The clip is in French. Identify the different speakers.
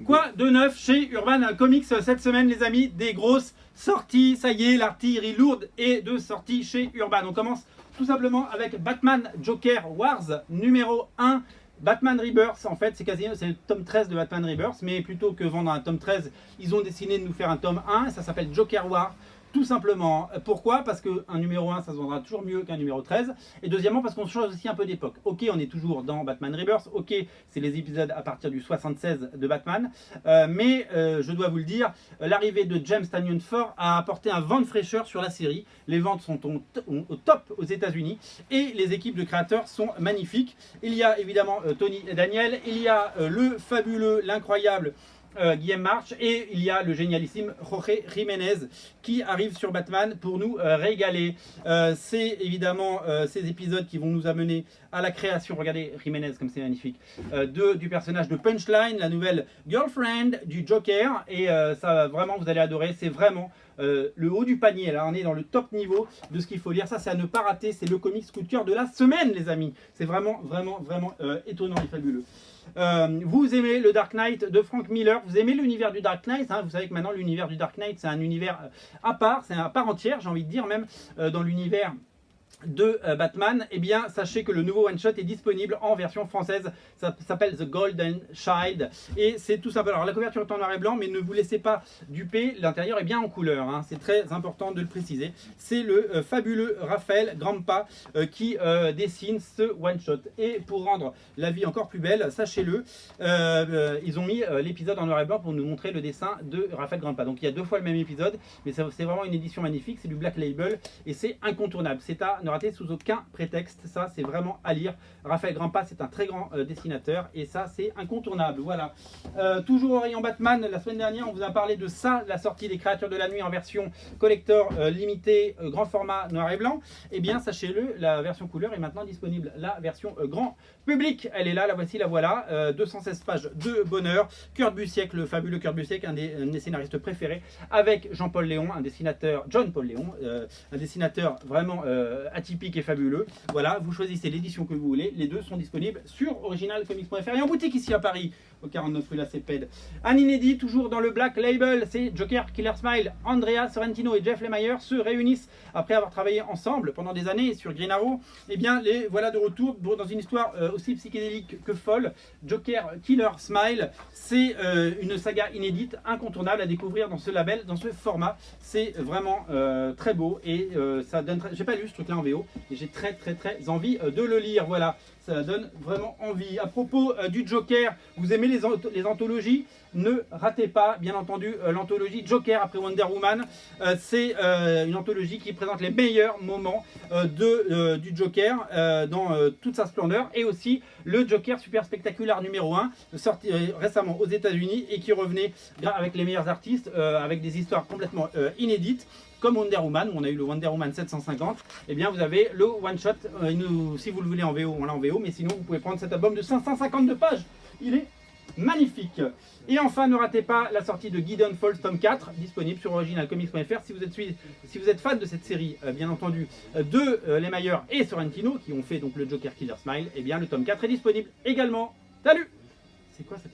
Speaker 1: Quoi de neuf chez Urban Comics cette semaine, les amis? Des grosses sorties, ça y est, l'artillerie lourde est de sortie chez Urban. On commence tout simplement avec Batman Joker Wars numéro 1. Batman Rebirth, en fait, c'est le tome 13 de Batman Rebirth, mais plutôt que vendre un tome 13, ils ont décidé de nous faire un tome 1, ça s'appelle Joker War. Tout simplement. Pourquoi? Parce qu'un numéro 1, ça se vendra toujours mieux qu'un numéro 13. Et deuxièmement, parce qu'on change aussi un peu d'époque. Ok, on est toujours dans Batman Rebirth. Ok, c'est les épisodes à partir du 76 de Batman. Mais je dois vous le dire, l'arrivée de James Tynion IV a apporté un vent de fraîcheur sur la série. Les ventes sont au top aux États-Unis. Et les équipes de créateurs sont magnifiques. Il y a évidemment Tony et Daniel. Il y a le fabuleux, l'incroyable Guillaume March, et il y a le génialissime Jorge Jiménez qui arrive sur Batman pour nous régaler. C'est évidemment ces épisodes qui vont nous amener à la création, regardez Jiménez comme c'est magnifique, du personnage de Punchline, la nouvelle girlfriend du Joker, et ça vraiment vous allez adorer, c'est vraiment le haut du panier. Là on est dans le top niveau de ce qu'il faut lire, ça c'est à ne pas rater, c'est le comics coup de cœur de la semaine les amis, c'est vraiment étonnant et fabuleux. Vous aimez le Dark Knight de Frank Miller, vous aimez l'univers du Dark Knight, hein, vous savez que maintenant l'univers du Dark Knight c'est un univers à part, c'est à part entière, j'ai envie de dire, même dans l'univers de Batman. Eh bien sachez que le nouveau one shot est disponible en version française, ça s'appelle The Golden Child et c'est tout simplement, alors la couverture est en noir et blanc mais ne vous laissez pas duper, l'intérieur est bien en couleur, hein. C'est très important de le préciser. C'est le fabuleux Raphaël Grampa qui dessine ce one shot, et pour rendre la vie encore plus belle, sachez-le, ils ont mis l'épisode en noir et blanc pour nous montrer le dessin de Raphaël Grampa, donc il y a deux fois le même épisode, mais c'est vraiment une édition magnifique, c'est du Black Label et c'est incontournable, c'est à ne rater sous aucun prétexte, ça c'est vraiment à lire. Raphaël Grampa c'est un très grand dessinateur et ça c'est incontournable. Voilà, toujours au rayon Batman, la semaine dernière on vous a parlé de ça, la sortie des Créatures de la Nuit en version collector limitée, grand format noir et blanc. Et bien sachez-le, la version couleur est maintenant disponible, la version grand public, elle est là, la voici, la voilà, 216 pages de bonheur. Kurt Busiek, le fabuleux Kurt Busiek, un des scénaristes préférés, avec Jean-Paul Léon, un dessinateur, John-Paul Léon, un dessinateur vraiment atypique et fabuleux. Voilà, vous choisissez l'édition que vous voulez, les deux sont disponibles sur originalcomics.fr et en boutique ici à Paris, au 49 rue La Cépède. Un inédit, toujours dans le Black Label, c'est Joker Killer Smile. Andrea Sorrentino et Jeff Lemire se réunissent après avoir travaillé ensemble pendant des années sur Green Arrow. Et bien les voilà de retour dans une histoire aussi psychédélique que folle. Joker Killer Smile, c'est une saga inédite, incontournable à découvrir dans ce label, dans ce format. C'est vraiment très beau et ça donne. J'ai pas lu ce truc là en VO et j'ai très envie de le lire. Voilà, ça donne vraiment envie. À propos du Joker, vous aimez les anthologies? Ne ratez pas, bien entendu, l'anthologie Joker après Wonder Woman. C'est une anthologie qui présente les meilleurs moments du Joker dans toute sa splendeur, et aussi le Joker super spectaculaire numéro 1, sorti récemment aux États-Unis et qui revenait avec les meilleurs artistes, avec des histoires complètement inédites. Comme Wonder Woman, où on a eu le Wonder Woman 750, et bien vous avez le one shot, si vous le voulez en VO, on l'a en VO, mais sinon vous pouvez prendre cet album de 552 pages, il est magnifique. Et enfin, ne ratez pas la sortie de Gideon Falls tome 4, disponible sur originalcomics.fr. Si vous êtes fan de cette série, bien entendu, de Lemire et Sorrentino, qui ont fait donc le Joker Killer Smile, et bien le tome 4 est disponible également. Salut! C'est quoi cette